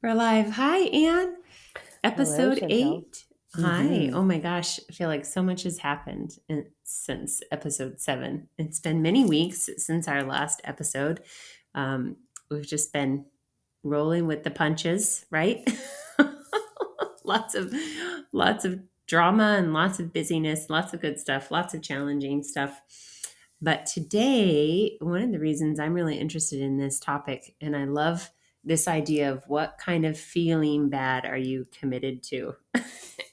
We're live. Hi, Anne. Hello, Episode Chantel. 8. Hi. Mm-hmm. Oh my gosh. I feel like so much has happened since episode 7. It's been many weeks since our last episode. We've just been rolling with the punches, right? lots of lots of drama and lots of busyness, lots of good stuff, lots of challenging stuff. But today, one of the reasons I'm really interested in this topic, and I love this idea of what kind of feeling bad are you committed to?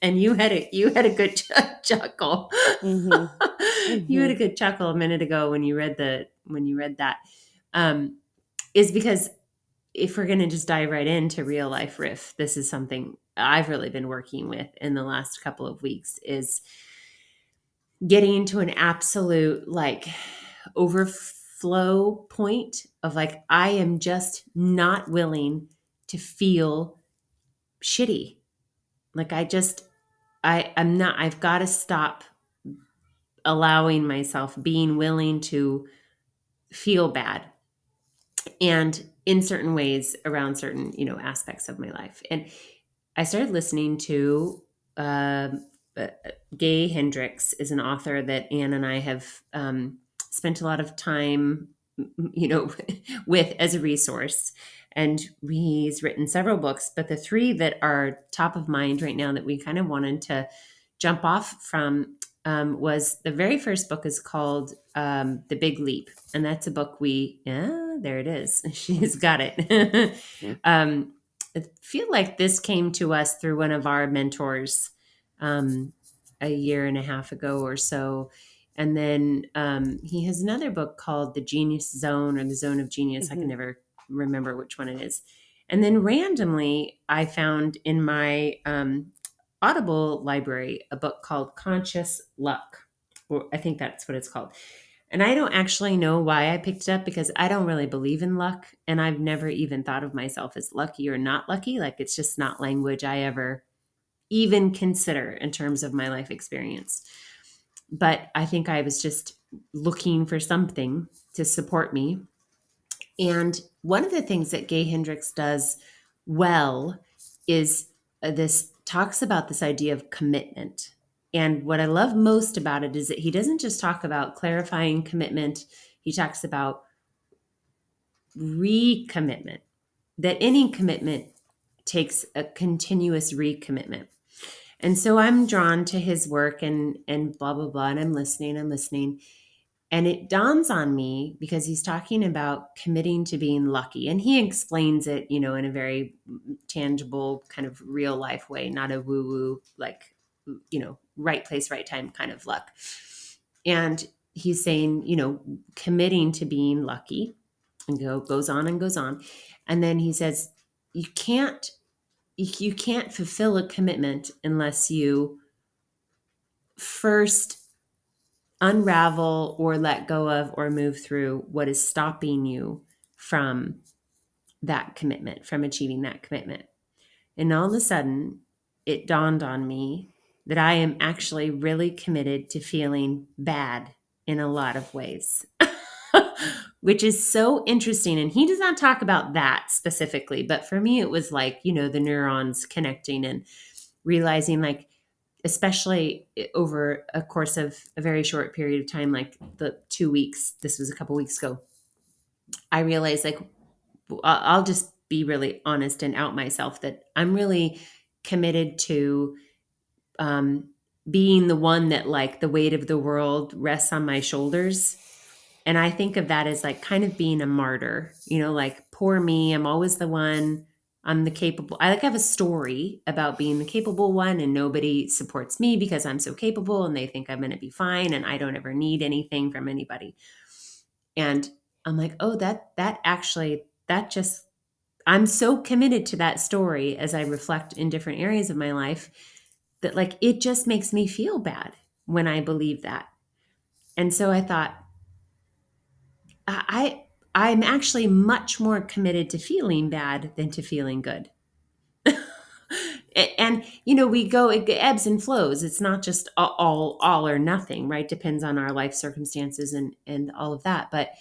And you had a good chuckle. Mm-hmm. You had Mm-hmm. a good chuckle a minute ago when you read that. Is because if we're going to just dive right into real life riff, this is something I've really been working with in the last couple of weeks is getting to an absolute like overflow point of like I am just not willing to feel shitty. Like I'm not, I've got to stop allowing myself being willing to feel bad and in certain ways around certain, aspects of my life. And I started listening to uh, Gay Hendricks is an author that Anne and I have spent a lot of time, with as a resource. And he's written several books, but the three that are top of mind right now that we kind of wanted to jump off from was the very first book is called The Big Leap. And that's a book there it is. She's got it. I feel like this came to us through one of our mentors a year and a half ago or so. And then he has another book called The Genius Zone or The Zone of Genius. I can Mm-hmm. never remember which one it is. And then randomly, I found in my Audible library a book called Conscious Luck, or I think that's what it's called. And I don't actually know why I picked it up because I don't really believe in luck. And I've never even thought of myself as lucky or not lucky. Like it's just not language I ever even consider in terms of my life experience. But I think I was just looking for something to support me. And one of the things that Gay Hendricks does well is this talks about this idea of commitment. And what I love most about it is that he doesn't just talk about clarifying commitment, he talks about recommitment, that any commitment takes a continuous recommitment. And so I'm drawn to his work and blah blah blah and I'm listening. And it dawns on me because he's talking about committing to being lucky. And he explains it, in a very tangible, kind of real life way, not a woo woo, like, right place, right time kind of luck. And he's saying, committing to being lucky and goes on and goes on. And then he says, you can't fulfill a commitment unless you first unravel or let go of or move through what is stopping you from that commitment, from achieving that commitment. And all of a sudden, it dawned on me that I am actually really committed to feeling bad in a lot of ways, which is so interesting. And he does not talk about that specifically, but for me, it was like, the neurons connecting and realizing like, especially over a course of a very short period of time, like the 2 weeks, this was a couple weeks ago, I realized like, I'll just be really honest and out myself that I'm really committed to um, being the one that like the weight of the world rests on my shoulders. And I think of that as like kind of being a martyr, like poor me. I'm always the one. I'm the capable. I like have a story about being the capable one and nobody supports me because I'm so capable and they think I'm going to be fine and I don't ever need anything from anybody. And I'm like, oh, that actually, that just, I'm so committed to that story as I reflect in different areas of my life that like it just makes me feel bad when I believe that. And so I thought, I'm actually much more committed to feeling bad than to feeling good. And we go, it ebbs and flows. It's not just all or nothing, right? Depends on our life circumstances and all of that. But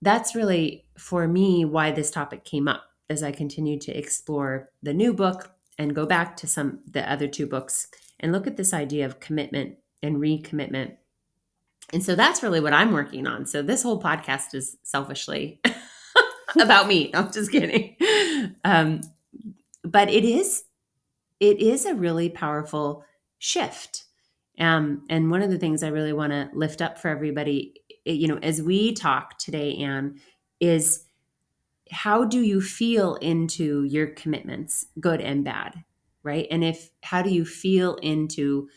that's really for me why this topic came up. as I continue to explore the new book and go back to the other two books and look at this idea of commitment and recommitment. And so that's really what I'm working on. So this whole podcast is selfishly about me. I'm just kidding. Um, but it is a really powerful shift. And one of the things I really want to lift up for everybody, as we talk today, Anne, is how do you feel into your commitments, good and bad, right? And how do you feel into,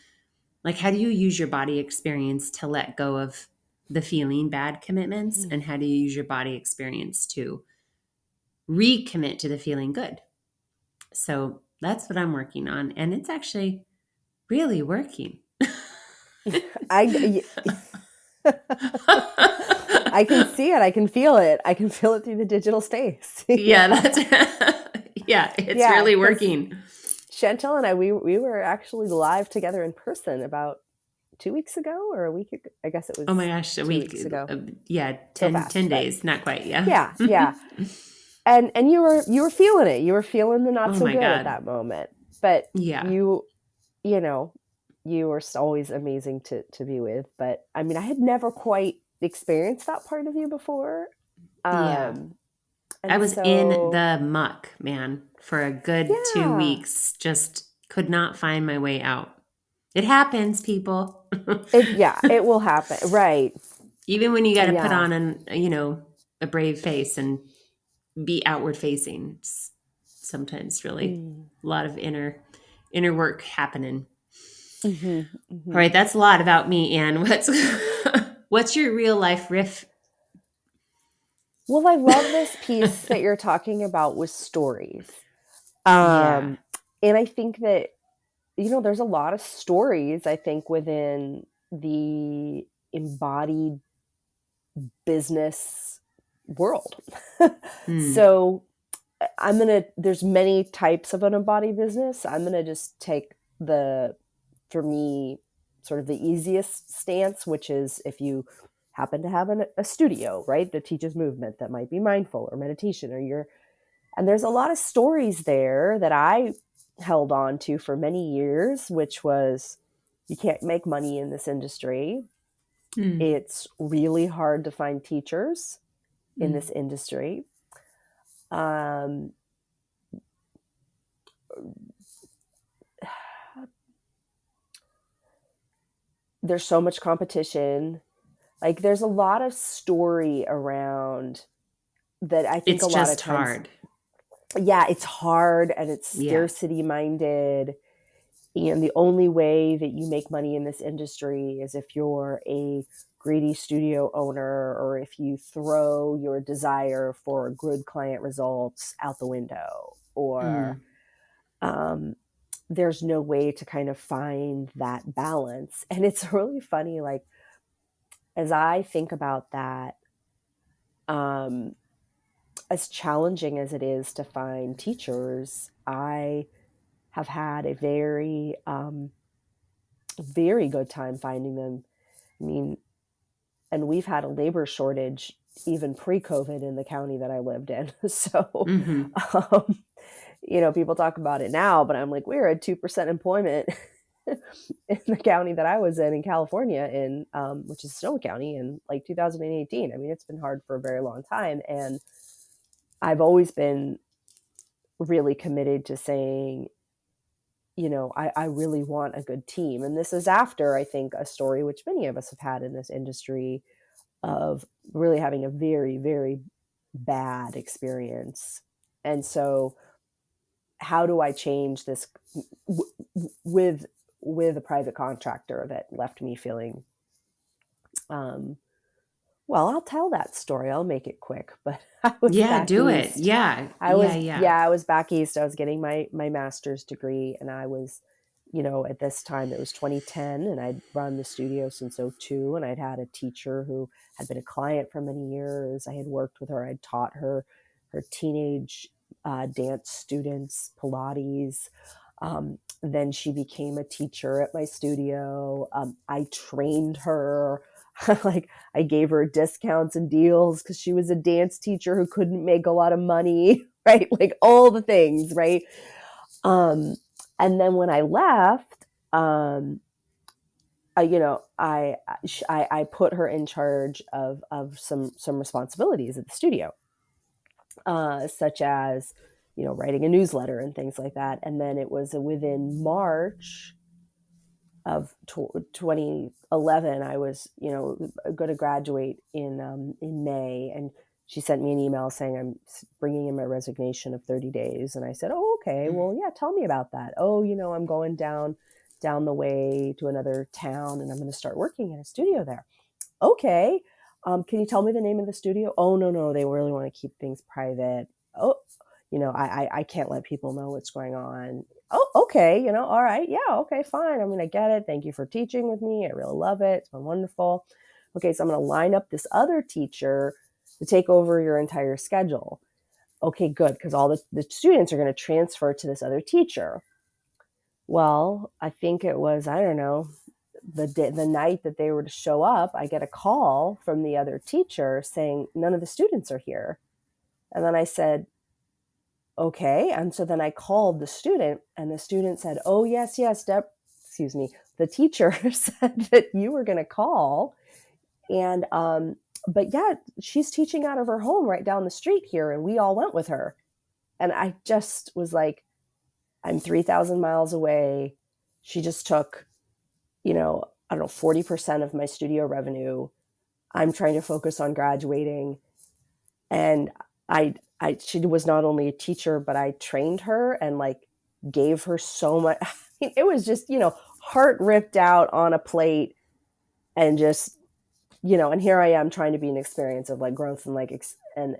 like, how do you use your body experience to let go of the feeling bad commitments? And how do you use your body experience to recommit to the feeling good? So that's what I'm working on. And it's actually really working. I can see it. I can feel it. I can feel it through the digital space. Yeah, it's really working. Chantel and I, we were actually live together in person about 2 weeks ago or a week ago. I guess it was. Oh my gosh, a week ago. 10 days, not quite. Yeah. And you were feeling it. You were feeling the not so good at that moment. But you were always amazing to be with. But I mean, I had never quite experienced that part of you before. I was in the muck, man, for a good 2 weeks. Just could not find my way out. It happens, people. It will happen. Right. Even when you got to put on a brave face and be outward facing. It's sometimes really a lot of inner work happening. All right, that's a lot about me, Anne. What's your real life riff? Well, I love this piece that you're talking about with stories. And I think that, there's a lot of stories, I think, within the embodied business world. So there's many types of an embodied business. I'm going to just take for me, sort of the easiest stance, which is if you happen to have a studio, right, that teaches movement that might be mindful or meditation, and there's a lot of stories there that I held on to for many years, which was, you can't make money in this industry. It's really hard to find teachers in this industry. There's so much competition. Like, there's a lot of story around that. I think it's a lot of times, hard. Yeah, it's hard, and it's scarcity minded. And the only way that you make money in this industry is if you're a greedy studio owner, or if you throw your desire for good client results out the window, or there's no way to kind of find that balance. And it's really funny, like, as I think about that, as challenging as it is to find teachers, I have had a very, very good time finding them. I mean, and we've had a labor shortage even pre-COVID in the county that I lived in. So, people talk about it now, but I'm like, we're at 2% employment in the county that I was in California, which is Sonoma County, in like 2018. I mean, it's been hard for a very long time. And I've always been really committed to saying, I really want a good team. And this is after, I think, a story which many of us have had in this industry of really having a very, very bad experience. And so how do I change this with a private contractor that left me feeling, well, I'll tell that story. I'll make it quick, but I was back do east. it. Yeah. I was back east. I was getting my master's degree, and I was, at this time it was 2010, and I'd run the studio since 2002, and I'd had a teacher who had been a client for many years. I had worked with her. I'd taught her teenage dance students Pilates. Then she became a teacher at my studio. I trained her. Like, I gave her discounts and deals because she was a dance teacher who couldn't make a lot of money. right? Like all the things, right? Um, and then when I left, I put her in charge of some responsibilities at the studio, such as writing a newsletter and things like that. And then it was within March of 2011, I was going to graduate in May, and she sent me an email saying I'm bringing in my resignation of 30 days. And I said, oh, okay, well, yeah, tell me about that. Oh, I'm going down the way to another town, and I'm going to start working in a studio there. Okay. Can you tell me the name of the studio? Oh, no, they really want to keep things private. Oh, I can't let people know what's going on. Oh, okay. All right. Yeah. Okay, fine. I'm going to get it. Thank you for teaching with me. I really love it. It's been wonderful. Okay. So I'm going to line up this other teacher to take over your entire schedule. Okay, good. Because all the students are going to transfer to this other teacher. Well, I think it was, I don't know, the night that they were to show up, I get a call from the other teacher saying none of the students are here. And then I said, okay. And so then I called the student, and the student said, oh, yes, excuse me. The teacher said that you were going to call. And, but yeah, she's teaching out of her home right down the street here. And we all went with her. And I just was like, I'm 3,000 miles away. She just took, I don't know, 40% of my studio revenue. I'm trying to focus on graduating. And she was not only a teacher, but I trained her and like gave her so much. It was just, heart ripped out on a plate, and just, and here I am trying to be an experience of like growth and like, and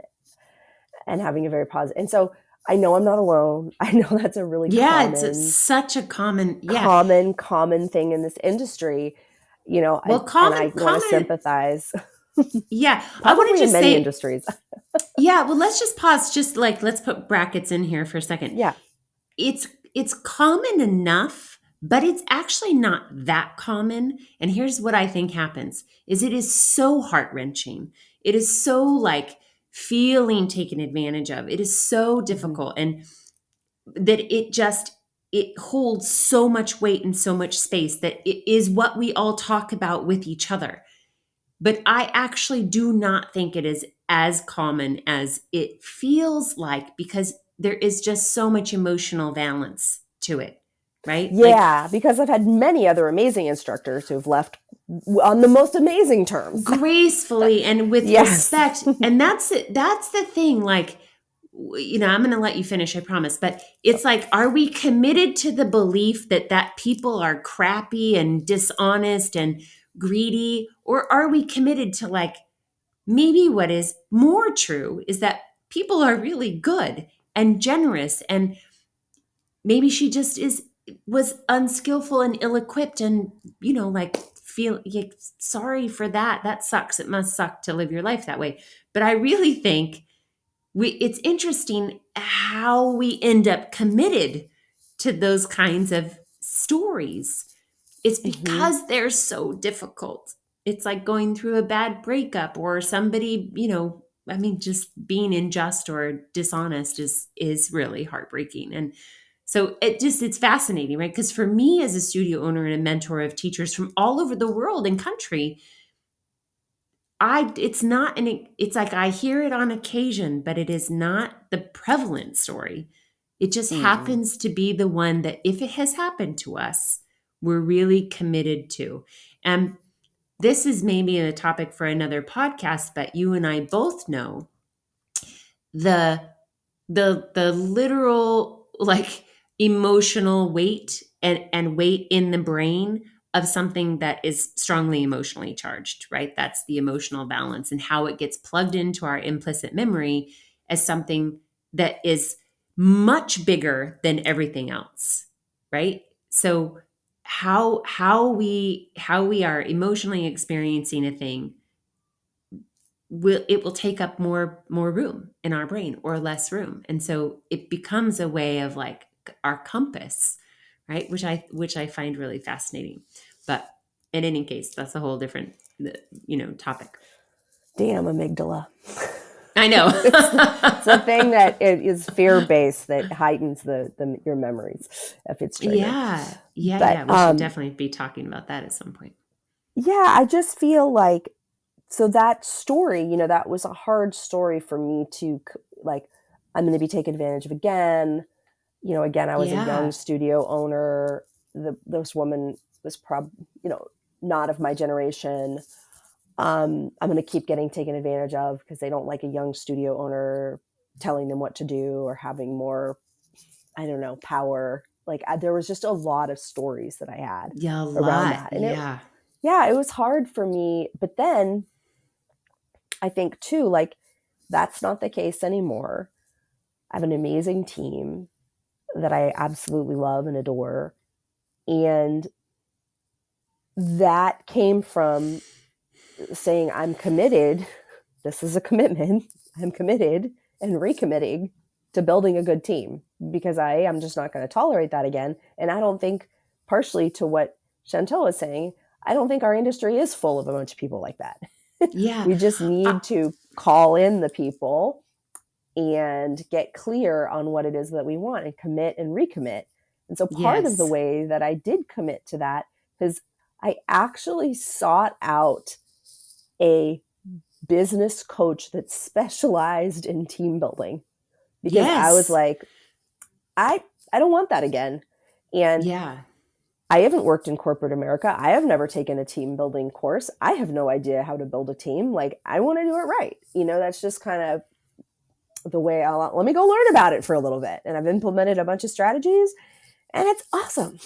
having a very positive. And so I know I'm not alone. I know that's a really Yeah, it's such a yeah. common thing in this industry, Well, and I want to common, sympathize. yeah. I want to Probably in just many say, industries. yeah, well, let's just pause. Just like, let's put brackets in here for a second. Yeah. It's common enough, but it's actually not that common. And here's what I think happens is it is so heart-wrenching. It is so like feeling taken advantage of. It is so Mm-hmm. difficult, and that it holds so much weight and so much space that it is what we all talk about with each other. But I actually do not think it is as common as it feels like, because there is just so much emotional valence to it, right? Like Yeah, because I've had many other amazing instructors who've left on the most amazing terms. gracefully and with Yes. respect. And that's it. That's the thing. Like, I'm going to let you finish, I promise. But it's like, are we committed to the belief that people are crappy and dishonest and greedy? Or are we committed to like, maybe what is more true is that people are really good and generous, and maybe she just was unskillful and ill-equipped, and like feel like, sorry for that. That sucks. It must suck to live your life that way. But I really think it's interesting how we end up committed to those kinds of stories. It's Mm-hmm. because they're so difficult. It's like going through a bad breakup, or somebody, I mean, just being unjust or dishonest is really heartbreaking. And so it's fascinating, right? Because for me as a studio owner and a mentor of teachers from all over the world and country, it's like I hear it on occasion, but it is not the prevalent story. It just Mm-hmm. happens to be the one that, if it has happened to us, we're really committed to. And this is maybe a topic for another podcast, but you and I both know the the literal like emotional weight and weight in the brain of something that is strongly emotionally charged, right? That's the emotional balance, and how it gets plugged into our implicit memory as something that is much bigger than everything else, right? So how we are emotionally experiencing a thing will take up more room in our brain or less room, and so it becomes a way of like our compass, right? Which I find really fascinating. But in any case, that's a whole different topic. Damn amygdala. I know. It's the thing that it is fear based that heightens your memories if it's triggered. Yeah. Yeah. But Yeah. We should definitely be talking about that at some point. yeah, I just feel like so that story, that was a hard story for me to like. I'm going to be taken advantage of again. Again, I was a young Yeah. studio owner. This woman was not of my generation. I'm going to keep getting taken advantage of because they don't like a young studio owner telling them what to do or having more, I don't know, power. Like there was just a lot of stories that I had Yeah. A around lot. that. And Yeah. yeah, it was hard for me. But then I think too, like that's not the case anymore. I have an amazing team that I absolutely love and adore. And that came from saying, I'm committed. This is a commitment. I'm committed and recommitting to building a good team because I am just not going to tolerate that again. And I don't think, partially to what Chantel was saying, I don't think our industry is full of a bunch of people like that. Yeah. We just Uh, need to call in the people and get clear on what it is that we want and commit and recommit. And so part of the yes. way that I did commit to that is I actually sought out a business coach that specialized in team building because I was Yes. like, I I don't want that again. And Yeah. I haven't worked in corporate America. I have never taken a team building course. I have no idea how to build a team. Like I want to do it right. That's just kind of the way I'll let me go learn about it for a little bit. And I've implemented a bunch of strategies and it's awesome.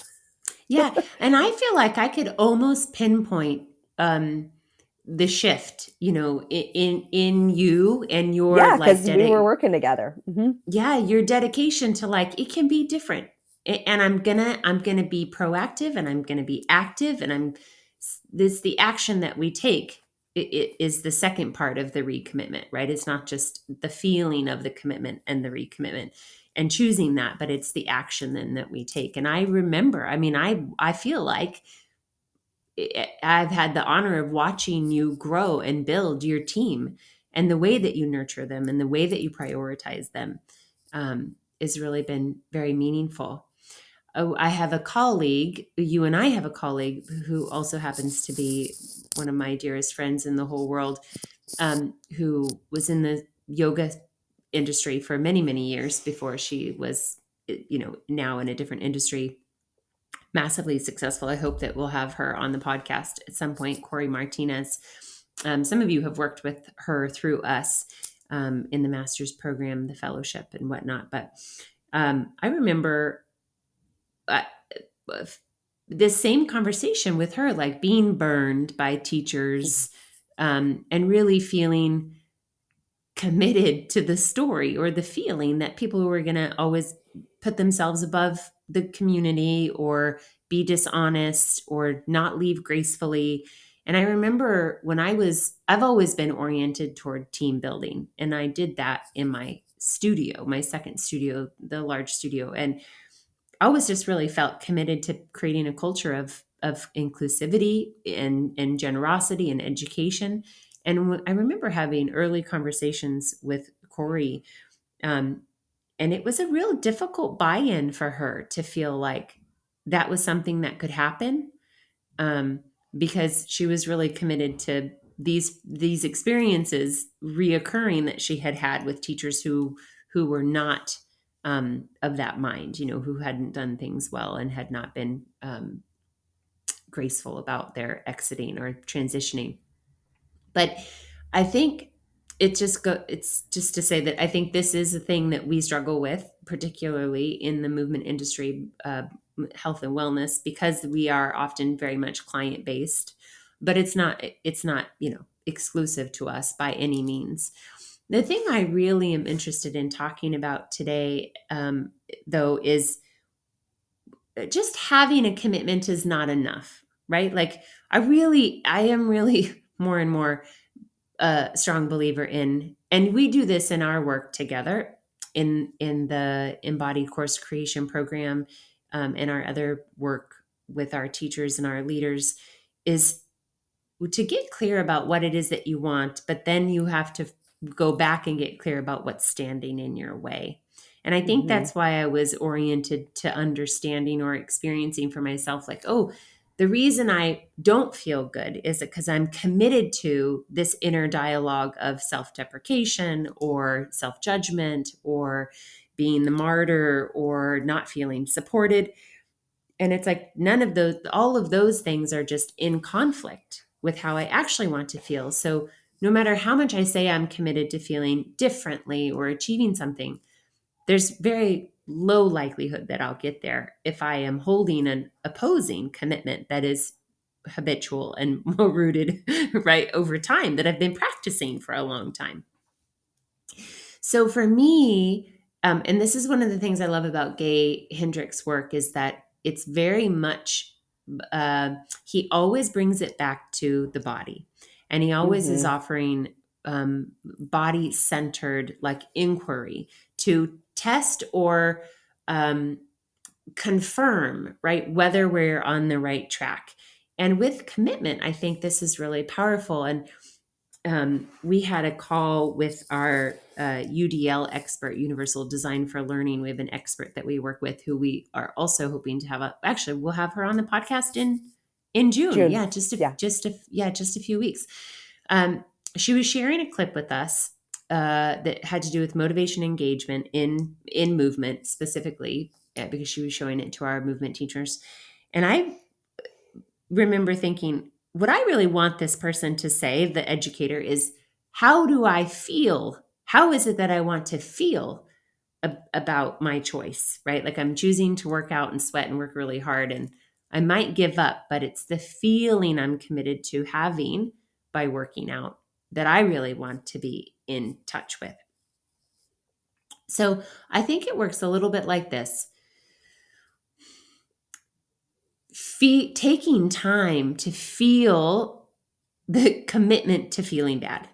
Yeah. And I feel like I could almost pinpoint um the shift, in you and your Yeah, like because we were working together. yeah, your dedication to like it can be different. And I'm gonna be proactive and I'm gonna be active and I'm this the action that we take it is the second part of the recommitment, right? It's not just the feeling of the commitment and the recommitment and choosing that, but it's the action then that we take. And I remember, I mean, I feel like I've had the honor of watching you grow and build your team, and the way that you nurture them and the way that you prioritize them has really been very meaningful. Oh, I have a colleague, you and I have a colleague who also happens to be one of my dearest friends in the whole world, who was in the yoga industry for many, many years before she was, now in a different industry, massively successful. I hope that we'll have her on the podcast at some point, Corey Martinez. Some of you have worked with her through us in the master's program, the fellowship, and whatnot. But I remember uh, this same conversation with her, like being burned by teachers and really feeling committed to the story or the feeling that people were going to always put themselves above the community or be dishonest or not leave gracefully. And I remember I've always been oriented toward team building. And I did that in my studio, my second studio, the large studio. And I always just really felt committed to creating a culture of inclusivity and generosity and education. And I remember having early conversations with Corey, um, and it was a real difficult buy-in for her to feel like that was something that could happen, um, because she was really committed to these experiences reoccurring that she had had with teachers who were not of that mind, who hadn't done things well and had not been graceful about their exiting or transitioning. But I think it's just to say that I think this is a thing that we struggle with, particularly in the movement industry, health and wellness, because we are often very much client based. But it's not exclusive to us by any means. The thing I really am interested in talking about today, though, is just having a commitment is not enough, right? Like I am really more and more a strong believer in, and we do this in our work together in the embodied course creation program, and our other work with our teachers and our leaders, is to get clear about what it is that you want, but then you have to go back and get clear about what's standing in your way. And I think Mm-hmm. that's why I was oriented to understanding or experiencing for myself, like, oh, the reason I don't feel good is because I'm committed to this inner dialogue of self deprecation or self judgment or being the martyr or not feeling supported. And it's like none of those, all of those things are just in conflict with how I actually want to feel. So no matter how much I say I'm committed to feeling differently or achieving something, there's very low likelihood that I'll get there if I am holding an opposing commitment that is habitual and more rooted right over time that I've been practicing for a long time. So for me, and this is one of the things I love about Gay Hendricks' work is that it's very much uh, he always brings it back to the body, and he always is Mm-hmm. offering body centered like inquiry to test or um, confirm right whether we're on the right track. And with commitment, I think this is really powerful. And we had a call with our UDL expert, Universal Design for Learning. We have an expert that we work with who we are also hoping to have. Actually, we'll have her on the podcast in June. June. Yeah, Yeah. just a few weeks. Um, she was sharing a clip with us that had to do with motivation engagement in movement specifically, because she was showing it to our movement teachers, and I remember thinking, what I really want this person to say, the educator, is how do I feel? How is it that I want to feel about my choice, right? Like I'm choosing to work out and sweat and work really hard, and I might give up, but it's the feeling I'm committed to having by working out that I really want to be in touch with. So I think it works a little bit like this. Taking time to feel the commitment to feeling bad.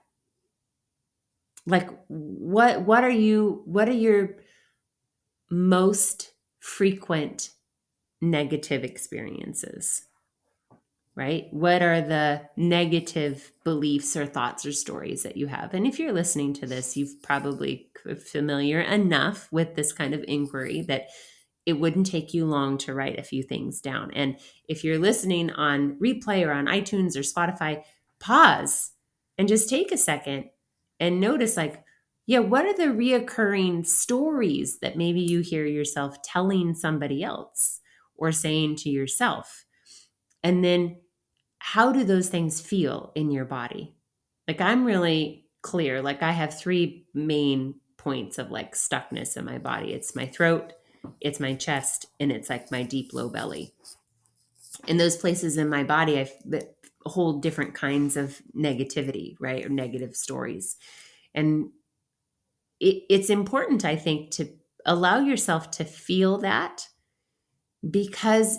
Like what are your most frequent negative experiences, right? What are the negative beliefs or thoughts or stories that you have? And if you're listening to this, you've probably familiar enough with this kind of inquiry that it wouldn't take you long to write a few things down. And if you're listening on replay or on iTunes or Spotify, pause and just take a second and notice, like, yeah, what are the reoccurring stories that maybe you hear yourself telling somebody else or saying to yourself? And then how do those things feel in your body? Like I'm really clear. Like I have three main points of like stuckness in my body. It's my throat, it's my chest, and it's like my deep low belly. And those places in my body that hold different kinds of negativity, right? Or negative stories. And it's important, I think, to allow yourself to feel that, because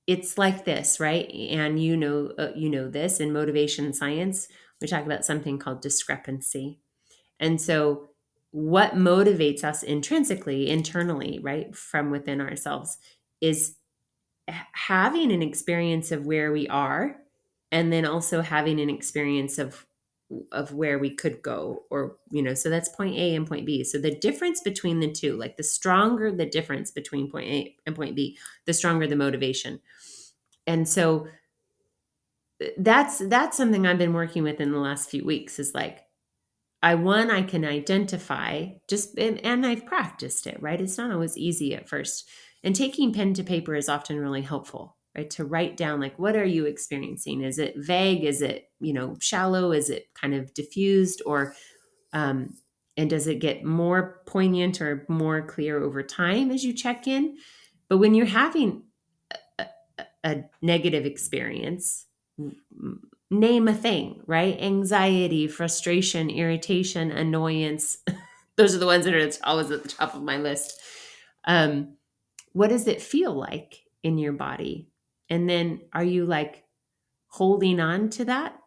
it's like this, right? And you know this in motivation science, we talk about something called discrepancy. And so what motivates us intrinsically, internally, right, from within ourselves is having an experience of where we are, and then also having an experience of where we could go, or so that's point A and point B. So the difference between the two, like the stronger the difference between point A and point B, the stronger the motivation. And so that's something I've been working with in the last few weeks, is like I can identify just, and I've practiced it, right? It's not always easy at first. And taking pen to paper is often really helpful, right? To write down, like, what are you experiencing? Is it vague? Is it, shallow? Is it kind of diffused? Or, um, and does it get more poignant or more clear over time as you check in? But when you're having a, a negative experience, name a thing, right? Anxiety, frustration, irritation, annoyance. Those are the ones that are always at the top of my list. Um, what does it feel like in your body? And then are you like holding on to that?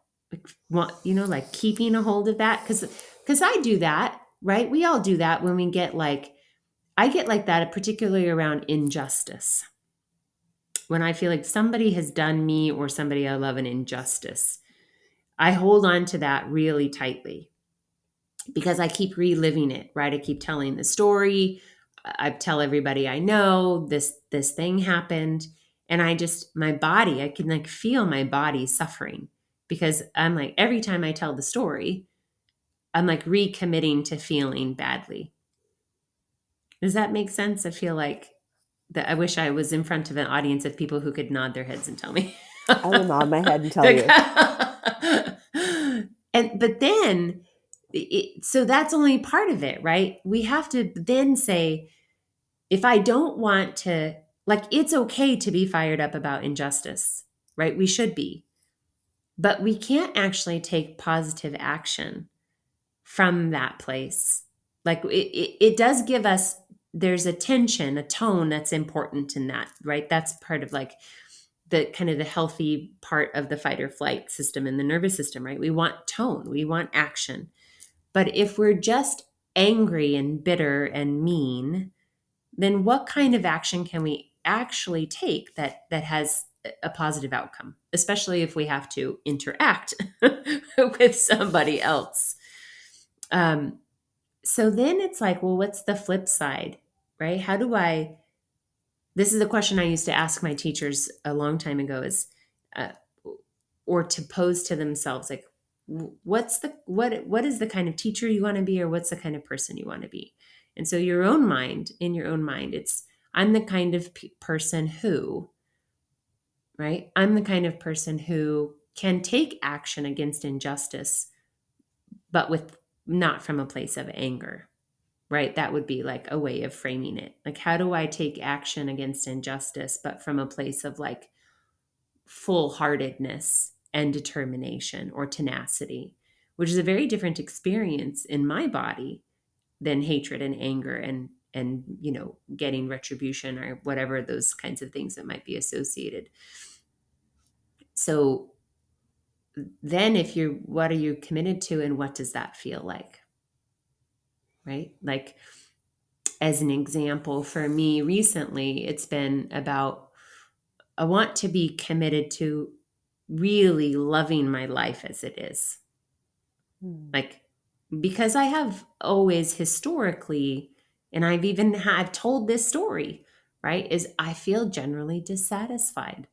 Like keeping a hold of that? Because I do that, right? We all do that when we get like, I get like that, particularly around injustice. When I feel like somebody has done me or somebody I love an injustice, I hold on to that really tightly. because I keep reliving it, right? I keep telling the story. I tell everybody I know this thing happened, and my body, I can like feel my body suffering because I'm like every time I tell the story, I'm like recommitting to feeling badly. Does that make sense? I feel like that I wish I was in front of an audience of people who could nod their heads and tell me. I will nod my head and tell Like, you. and but then so that's only part of it, right? We have to then say, if I don't want to, like, it's okay to be fired up about injustice, right? We should be, but we can't actually take positive action from that place. Like, it does give us, there's a tension, a tone that's important in that, right? That's part of like the kind of the healthy part of the fight or flight system in the nervous system, right? We want tone, we want action. But if we're just angry and bitter and mean, then what kind of action can we actually take that has a positive outcome, especially if we have to interact with somebody else? Um, so then it's like, well, what's the flip side, right? How do I? This is a question I used to ask my teachers a long time ago. Uh, or to pose to themselves, like, what is the kind of teacher you want to be, or what's the kind of person you want to be? And so in your own mind, it's, I'm the kind of person who, right? I'm the kind of person who can take action against injustice, but with not from a place of anger, right? That would be like a way of framing it. Like, how do I take action against injustice, but from a place of like full heartedness and determination or tenacity, which is a very different experience in my body than hatred and anger and getting retribution or whatever those kinds of things that might be associated. So then, if you're, what are you committed to, and what does that feel like, right? Like, as an example, for me recently, it's been about, I want to be committed to really loving my life as it is. Hmm. Like, because I have always historically, and I've told this story, right? Is I feel generally dissatisfied.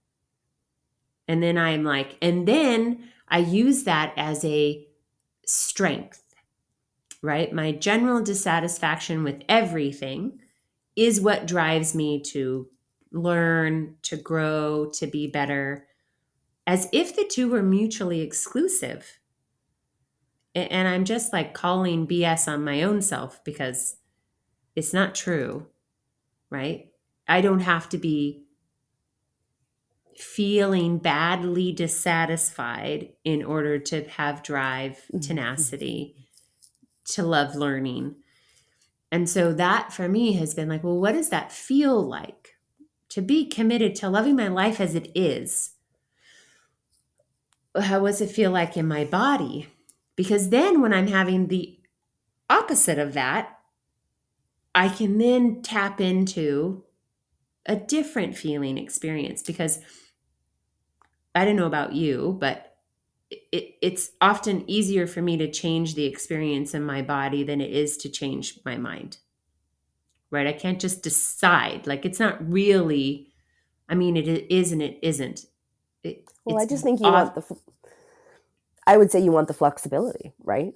And then I'm like, and then I use that as a strength, right? My general dissatisfaction with everything is what drives me to learn, to grow, to be better, as if the two were mutually exclusive. And I'm just like calling BS on my own self because it's not true, right? I don't have to be feeling badly dissatisfied in order to have drive, tenacity, to love learning. And so that for me has been like, well, what does that feel like to be committed to loving my life as it is? How does it feel like in my body? Because then when I'm having the opposite of that, I can then tap into a different feeling experience. Because I don't know about you, but it's often easier for me to change the experience in my body than it is to change my mind, right? I can't just decide. Like, it's not really, I mean, it is and it isn't. Well, I It's just think you off. want I would say you want the flexibility, right?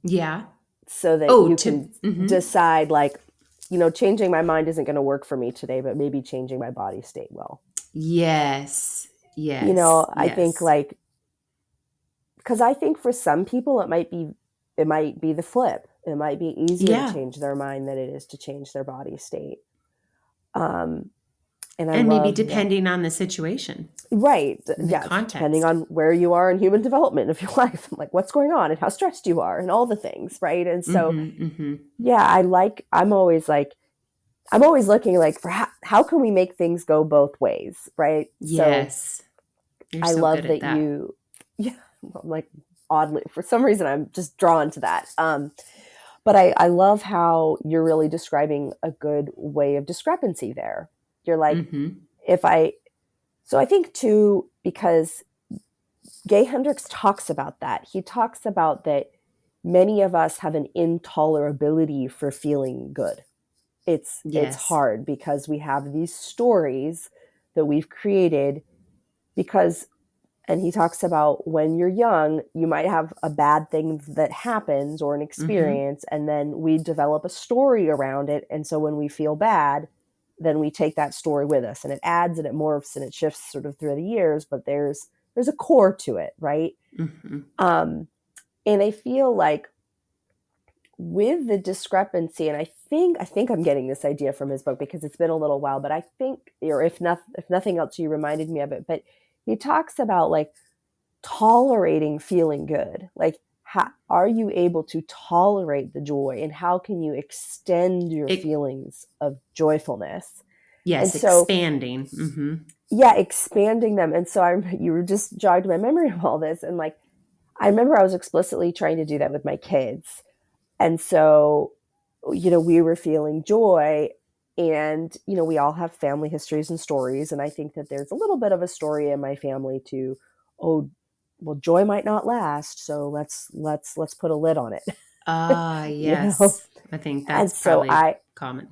Yeah. So that Oh, you to, can mm-hmm. decide, like, changing my mind isn't going to work for me today, but maybe changing my body state will. Yes. Yes. I think, Yes. like, because I think for some people it might be the flip. It might be easier to Yeah. change their mind than it is to change their body state. Um, and I And maybe love that. depending on the situation, Right. the Yes. Depending context. on where you are in human development of your life, like what's going on and how stressed you are and all the things. Right. And so, Mm-hmm. Mm-hmm. yeah, I'm always looking like for how can we make things go both ways. Right. So Yes. You're I so good love at that that. yeah, I'm like oddly, for some reason, I'm just drawn to that. But I love how you're really describing a good way of discrepancy there. You're like, Mm-hmm. if I, so I think too, because Gay Hendricks talks about that. He talks about that many of us have an intolerability for feeling good. It's Yes. hard because we have these stories that we've created because, and he talks about when you're young, you might have a bad thing that happens or an Mm-hmm. experience, and then we develop a story around it. And so when we feel bad, then we take that story with us, and it adds and it morphs and it shifts sort of through the years. But there's a core to it, right? Mm-hmm. Um, and I feel like with the discrepancy, and I think I'm getting this idea from his book because it's been a little while, but I think, or if nothing else, you reminded me of it. But he talks about like tolerating feeling good. Like, how are you able to tolerate the joy, and how can you extend your It, feelings of joyfulness? And yes, so, expanding. Mm-hmm. yeah, expanding them. And so, you were just jogged my memory of all this, and like I remember I was explicitly trying to do that with my kids. And so, we were feeling joy, and we all have family histories and stories, and I think that there's a little bit of a story in my family to, oh, well, joy might not last, so let's put a lid on it. Ah, you know yes. I think and that's so probably common.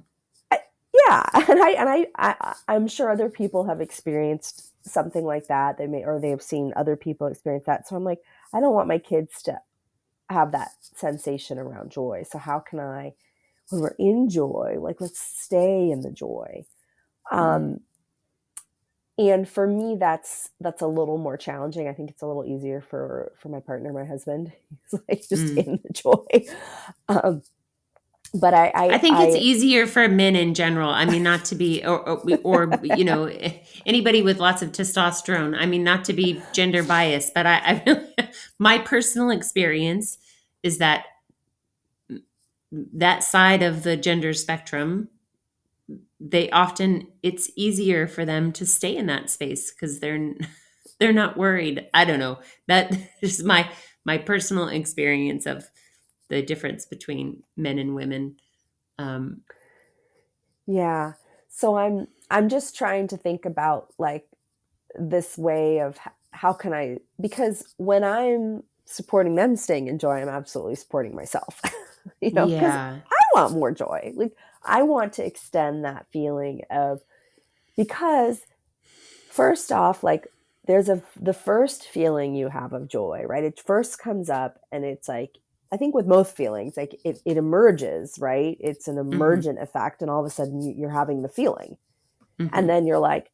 I yeah, I'm sure other people have experienced something like that. They have seen other people experience that. So I'm like, I don't want my kids to have that sensation around joy. So how can I, when we're in joy, like, let's stay in the joy. Mm. um and for me, that's a little more challenging. I think it's a little easier for my partner, my husband. He's like just Mm. in the joy. um but i I i think it's i easier for men in general. I mean, not to be, or anybody with lots of testosterone. I mean, not to be gender biased, but I really, my personal experience is that that side of the gender spectrum, they often, it's easier for them to stay in that space because they're not worried. I don't know. That is my personal experience of the difference between men and women. Um, yeah. So I'm just trying to think about like this way of how can I, because when I'm supporting them staying in joy, I'm absolutely supporting myself. Because yeah. I want more joy. Like, I want to extend that feeling of, because first off, like, there's the first feeling you have of joy, right? It first comes up, and it's like, I think with most feelings, like it emerges, right? It's an Hmm. emergent effect, and all of a sudden you're having the feeling. And Hmm. then you're like,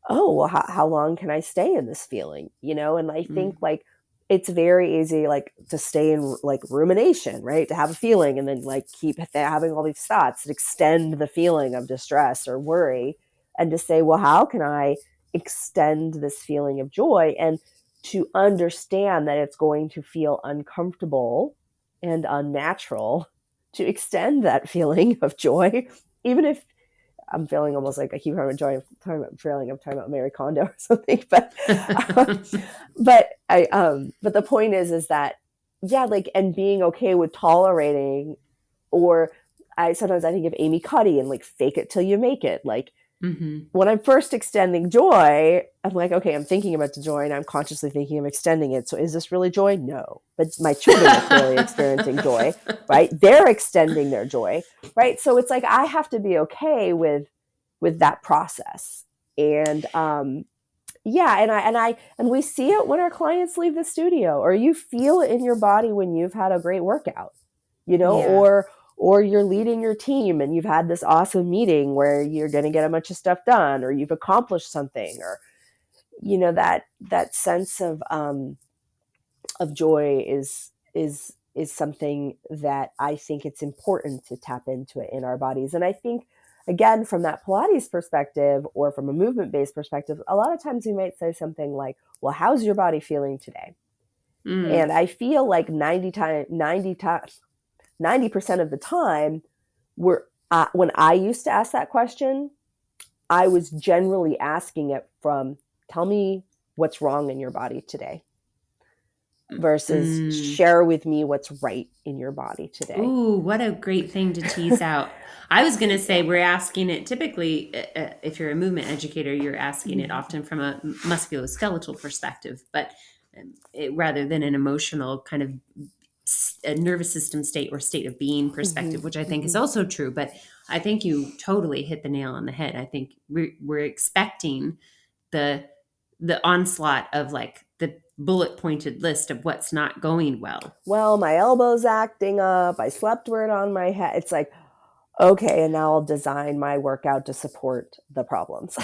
oh, well, how long can I stay in this feeling? And I think Mm. like it's very easy, like, to stay in like rumination, right? To have a feeling and then like keep having all these thoughts that extend the feeling of distress or worry, and to say, well, how can I extend this feeling of joy, and to understand that it's going to feel uncomfortable and unnatural to extend that feeling of joy, even if I'm feeling almost like I keep I'm talking about Mary Kondo or something. Um, but the point is that, yeah, like, and being okay with tolerating, or I think of Amy Cuddy and like fake it till you make it. Like, Hmm. when I'm first extending joy, I'm like, okay, I'm thinking about the joy and I'm consciously thinking of extending it. So is this really joy? No. But my children are clearly experiencing joy, right? They're extending their joy, right? So it's like I have to be okay with that process. And yeah, and we see it when our clients leave the studio, or you feel it in your body when you've had a great workout, Yeah. or you're leading your team and you've had this awesome meeting where you're going to get a bunch of stuff done, or you've accomplished something, or that sense of joy is something that I think it's important to tap into it in our bodies. And I think, again, from that Pilates perspective or from a movement based perspective, a lot of times we might say something like, well, how's your body feeling today? Mm. And I feel like 90% of the time, when I used to ask that question, I was generally asking it from, tell me what's wrong in your body today, versus Mm. share with me what's right in your body today. Ooh, what a great thing to tease out. I was going to say we're asking it typically, if you're a movement educator, you're asking it often from a musculoskeletal perspective, but rather than an emotional kind of a nervous system state or state of being Hmm. perspective, which I think is Hmm. also true. But I think you totally hit the nail on the head. I think we're expecting the onslaught of like the bullet pointed list of what's not going well. Well, my elbow's acting up. I slept weird on my head. It's like, okay, and now I'll design my workout to support the problems.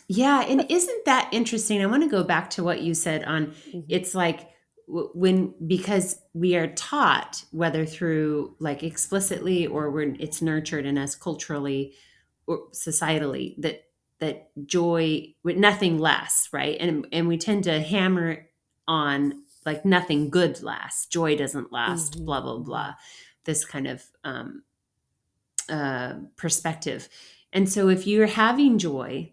Yeah, and isn't that interesting? I want to go back to what you said on Hmm. it's like when because we are taught whether through like explicitly or when it's nurtured in us culturally or societally that joy with nothing lasts, right? And we tend to hammer on like nothing good lasts, joy doesn't last, Hmm. blah blah Hmm. blah, this kind of perspective. And so if you're having joy,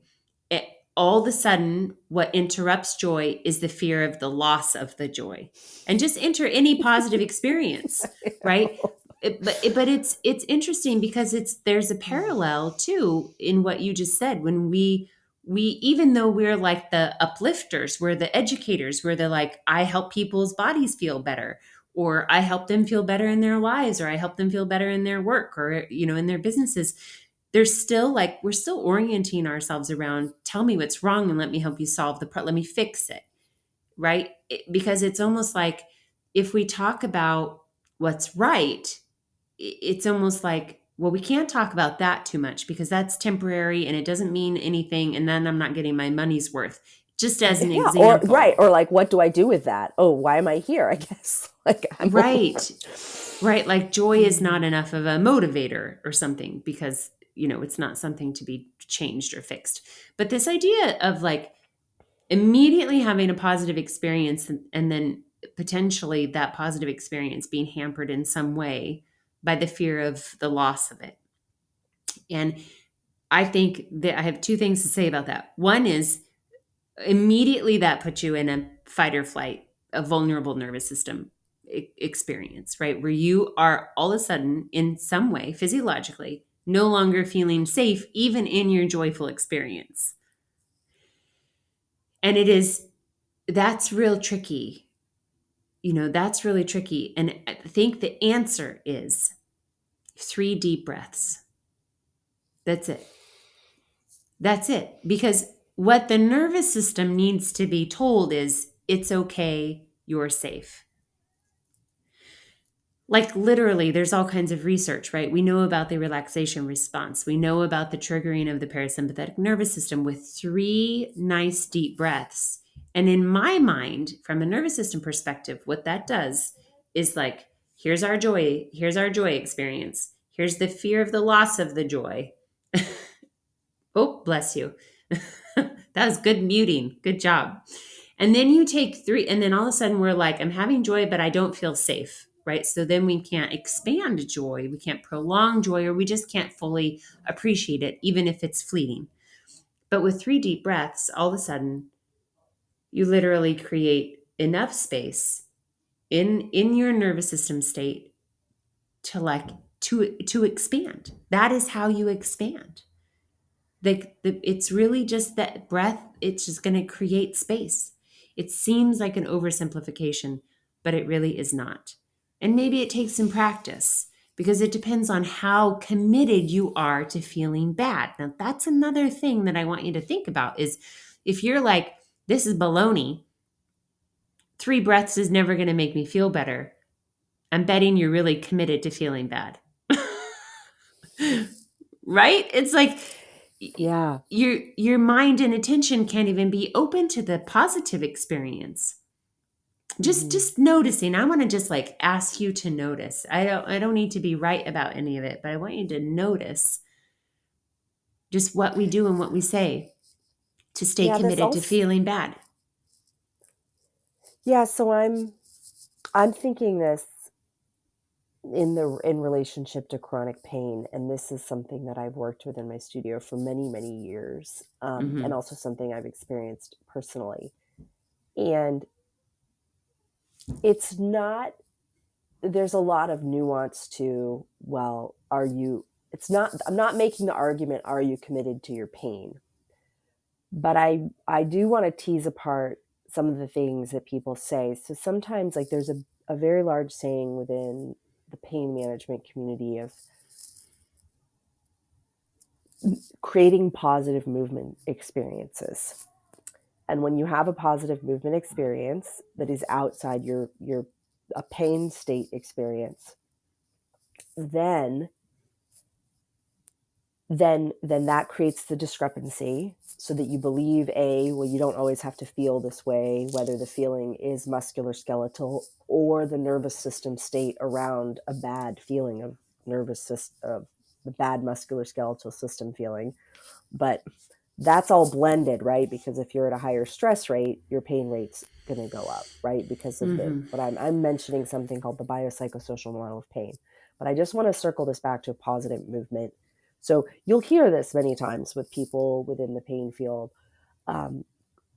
it, all of a sudden, what interrupts joy is the fear of the loss of the joy. And just enter any positive experience, right? But it's interesting because there's a parallel too in what you just said when we even though we're like the uplifters, we're the educators, we're the like I help people's bodies feel better, or I help them feel better in their lives, or I help them feel better in their work, or in their businesses. There's still like we're still orienting ourselves around tell me what's wrong and let me help you solve the problem, let me fix it, right? Because it's almost like if we talk about what's right, it's almost like well we can't talk about that too much because that's temporary and it doesn't mean anything and then I'm not getting my money's worth, just as an Yeah, or right, example. or like, what do I do with that? Oh, why am I here? I guess like I'm Right. Right. Like joy is Mhm. not enough of a motivator or something because, it's not something to be changed or fixed. But this idea of like immediately having a positive experience and then potentially that positive experience being hampered in some way by the fear of the loss of it. And I think that I have two things to say about that. One is immediately that puts you in a fight or flight, a vulnerable nervous system experience, right? Where you are all of a sudden, in some way, physiologically, no longer feeling safe, even in your joyful experience. And that's real tricky. That's really tricky. And I think the answer is 3 deep breaths. That's it. That's it. Because what the nervous system needs to be told is it's okay, you're safe. Like literally there's all kinds of research, right? We know about the relaxation response, we know about the triggering of the parasympathetic nervous system with 3 nice deep breaths. And in my mind, from a nervous system perspective, what that does is like here's our joy experience, here's the fear of the loss of the joy. Oh, bless you. That was good muting, good job. And then you take 3, and then all of a sudden we're like, I'm having joy, but I don't feel safe, right? So then we can't expand joy, we can't prolong joy, or we just can't fully appreciate it, even if it's fleeting. But with 3 deep breaths, all of a sudden, you literally create enough space in your nervous system state to like to expand. That is how you expand. It's really just that breath, it's just going to create space. It seems like an oversimplification, but it really is not. And maybe it takes some practice because it depends on how committed you are to feeling bad. Now, that's another thing that I want you to think about is if you're like, this is baloney, 3 breaths is never going to make me feel better. I'm betting you're really committed to feeling bad. Right? It's like Yeah. your mind and attention can't even be open to the positive experience. Just Hmm. just noticing. I want to just like ask you to notice. I don't need to be right about any of it, but I want you to notice just what we do and what we say to stay Yeah, this committed to also, feeling bad. yeah, so I'm thinking this in relationship to chronic pain, and this is something that I've worked with in my studio for many years, and Mhm. also something I've experienced personally. And it's not, there's a lot of nuance to, well, are you, it's not, I'm not making the argument, are you committed to your pain? But I do want to tease apart some of the things that people say. So sometimes like there's a very large saying within the pain management community of creating positive movement experiences. And when you have a positive movement experience that is outside your a pain state experience, then then that creates the discrepancy so that you believe, well, you don't always have to feel this way, whether the feeling is musculoskeletal or the nervous system state around a bad feeling of nervous system, of the bad musculoskeletal system feeling. But that's all blended, right? Because if you're at a higher stress rate, your pain rate's going to go up, right? Because of Mm-hmm. but I'm mentioning something called the biopsychosocial model of pain. But I just want to circle this back to a positive movement. So you'll hear this many times with people within the pain field, um,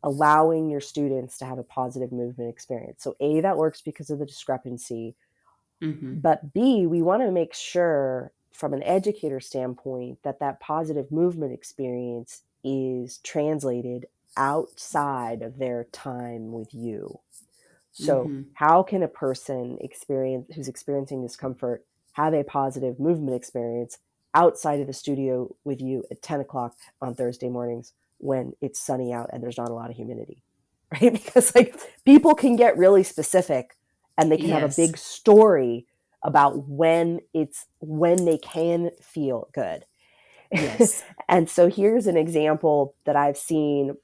allowing your students to have a positive movement experience. So A, that works because of the discrepancy. Mm-hmm. But B, we want to make sure from an educator standpoint that that positive movement experience is translated outside of their time with you. So Mm-hmm. how can a person who's experiencing discomfort have a positive movement experience outside of the studio with you at 10 o'clock on Thursday mornings when it's sunny out and there's not a lot of humidity, right? Because like people can get really specific and they can have a Yes. big story about when they can feel good. Yes. And so here's an example that I've seen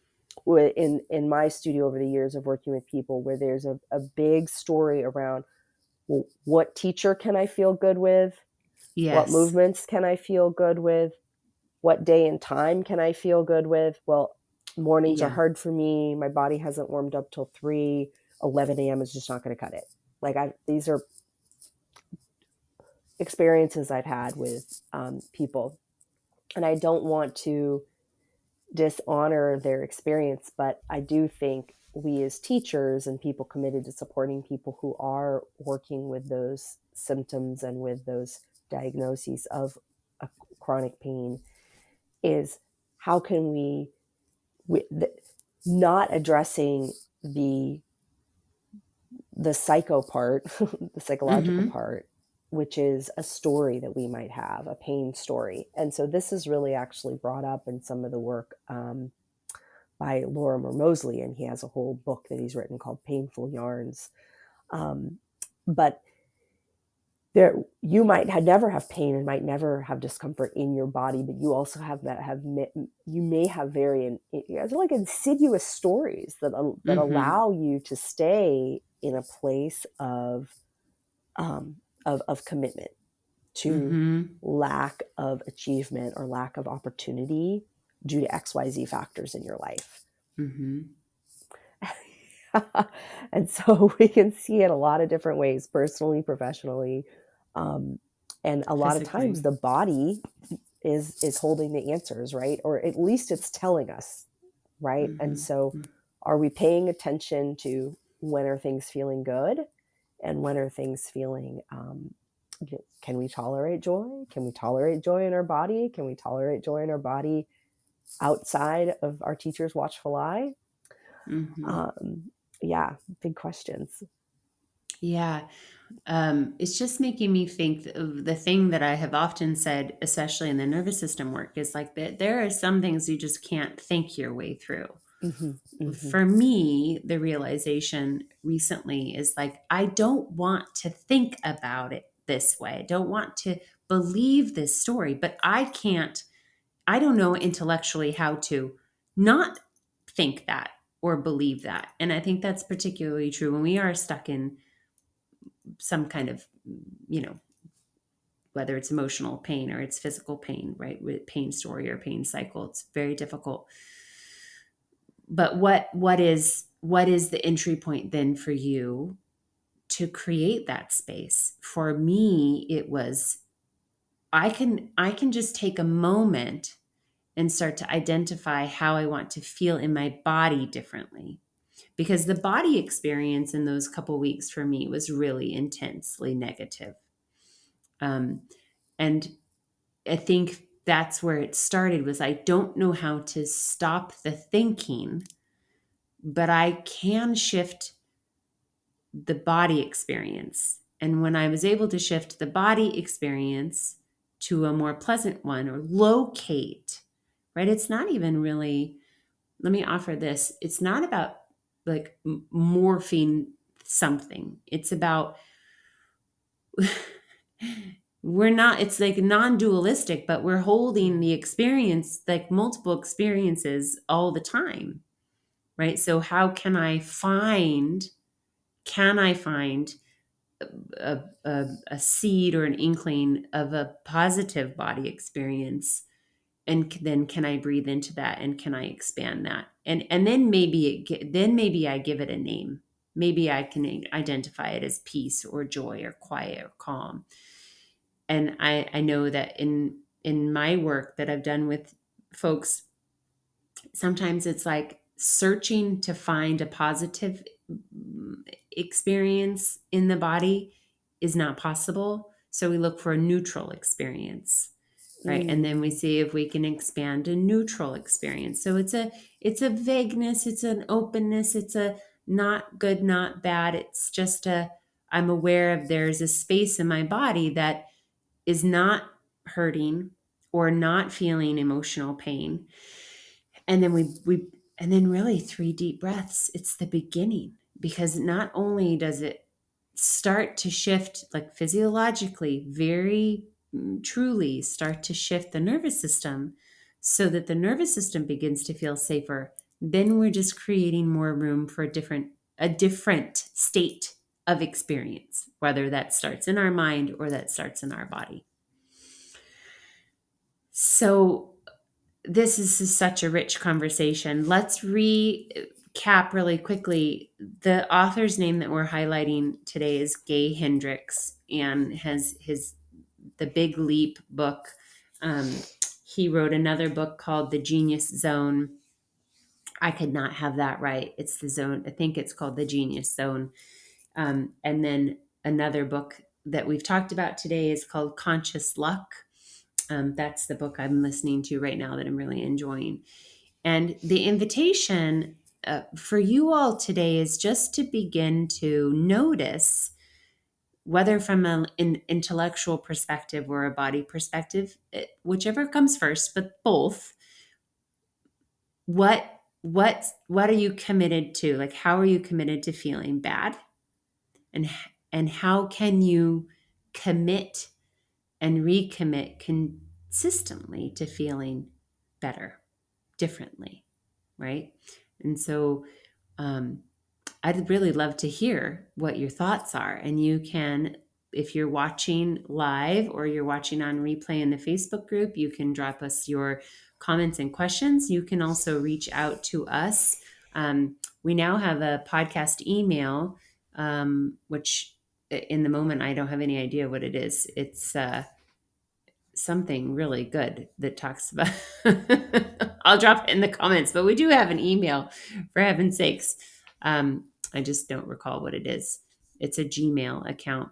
in my studio over the years of working with people, where there's a big story around, well, what teacher can I feel good with? What Yes. movements can I feel good with? What day and time can I feel good with? Well, mornings are Yeah. hard for me. My body hasn't warmed up till 3. 11 a.m. is just not going to cut it. Like these are experiences I've had with people, and I don't want to dishonor their experience, but I do think we as teachers and people committed to supporting people who are working with those symptoms and with those diagnoses of a chronic pain is how can we not addressing the psycho part, the psychological Mm-hmm. part, which is a story that we might have, a pain story. And so this is really actually brought up in some of the work by Lorimer Mosley, and he has a whole book that he's written called Painful Yarns. But there, you might never have pain and might never have discomfort in your body, but you also you may have like insidious stories that Mm-hmm. allow you to stay in a place of commitment to Mm-hmm. lack of achievement or lack of opportunity due to XYZ factors in your life. Mm-hmm. And so we can see it a lot of different ways, personally, professionally. Um, and a lot of times Physically. the body is holding the answers, right? Or at least it's telling us, right? And so Mm-hmm. are we paying attention to when are things feeling good and when are things feeling, can we tolerate joy? Can we tolerate joy in our body? Can we tolerate joy in our body outside of our teacher's watchful eye? Mm-hmm. Um, yeah, big questions. Yeah. It's just making me think of the thing that I have often said, especially in the nervous system work, is like that there are some things you just can't think your way through. Mm-hmm, mm-hmm, For me, the realization recently is like, I don't want to think about it this way. I don't want to believe this story, but I don't know intellectually how to not think that or believe that. And I think that's particularly true when we are stuck in some kind of, you know, whether it's emotional pain or it's physical pain, right? With pain story or pain cycle, it's very difficult. But what is the entry point then for you to create that space? For me, it was I can just take a moment and start to identify how I want to feel in my body differently. Because the body experience in those couple weeks for me was really intensely negative. Um, and I think that's where it started was I don't know how to stop the thinking, but I can shift the body experience. And when I was able to shift the body experience to a more pleasant one, or locate, right? It's not even really, let me offer this. It's not about like morphing something. It's about, we're not, it's like non-dualistic, but we're holding the experience, like multiple experiences all the time, right? So how can I find a seed or an inkling of a positive body experience, and then can I breathe into that, and can I expand that, and then maybe I give it a name. Maybe I can identify it as peace or joy or quiet or calm. And I know that in my work that I've done with folks, sometimes it's like searching to find a positive experience in the body is not possible. So we look for a neutral experience, right? And then we see if we can expand a neutral experience. So it's a vagueness, it's an openness, it's a not good, not bad. It's just I'm aware of there's a space in my body that is not hurting or not feeling emotional pain. And then and then really 3 deep breaths. It's the beginning, because not only does it start to shift, like physiologically, very truly start to shift the nervous system, so that the nervous system begins to feel safer, then we're just creating more room for a different state of experience, whether that starts in our mind or that starts in our body. So this is such a rich conversation. Let's recap really quickly. The author's name that we're highlighting today is Gay Hendricks, and has the Big Leap book. He wrote another book called The Genius Zone. I could not have that right. It's the zone. I think it's called The Genius Zone. And then another book that we've talked about today is called Conscious Luck. That's the book I'm listening to right now that I'm really enjoying. And the invitation for you all today is just to begin to notice, whether from an intellectual perspective or a body perspective, whichever comes first, but both. What are you committed to? Like, how are you committed to feeling bad? And how can you commit and recommit consistently to feeling better, differently, right? And so I'd really love to hear what your thoughts are. And you can, if you're watching live or you're watching on replay in the Facebook group, you can drop us your comments and questions. You can also reach out to us. We now have a podcast email, which in the moment, I don't have any idea what it is. It's something really good that talks about, I'll drop it in the comments, but we do have an email, for heaven's sakes. I just don't recall what it is. It's a Gmail account.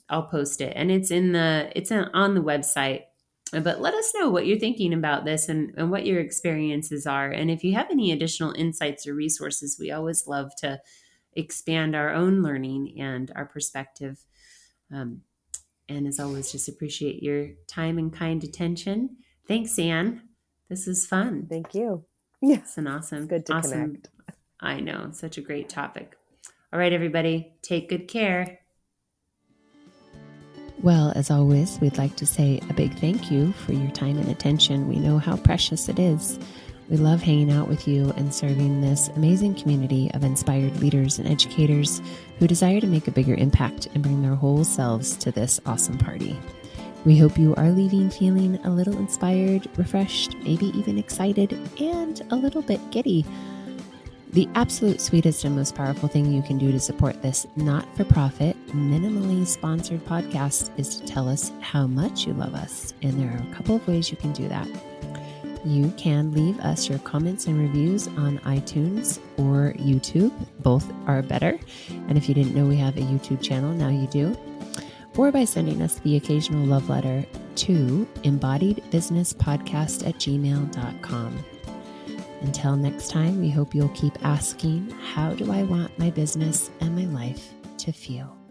I'll post it, and it's on the website. But let us know what you're thinking about this, and what your experiences are. And if you have any additional insights or resources, we always love to expand our own learning and our perspective. And as always, just appreciate your time and kind attention. Thanks, Anne. This is fun. Thank you. Yeah. It's an awesome, It's good to connect. I know, such a great topic. All right, everybody, take good care. Well, as always, we'd like to say a big thank you for your time and attention. We know how precious it is. We love hanging out with you and serving this amazing community of inspired leaders and educators who desire to make a bigger impact and bring their whole selves to this awesome party. We hope you are leaving feeling a little inspired, refreshed, maybe even excited, and a little bit giddy. The absolute sweetest and most powerful thing you can do to support this not-for-profit, minimally sponsored podcast is to tell us how much you love us. And there are a couple of ways you can do that. You can leave us your comments and reviews on iTunes or YouTube. Both are better. And if you didn't know we have a YouTube channel, now you do. Or by sending us the occasional love letter to embodiedbusinesspodcast@gmail.com. Until next time, we hope you'll keep asking, how do I want my business and my life to to feel.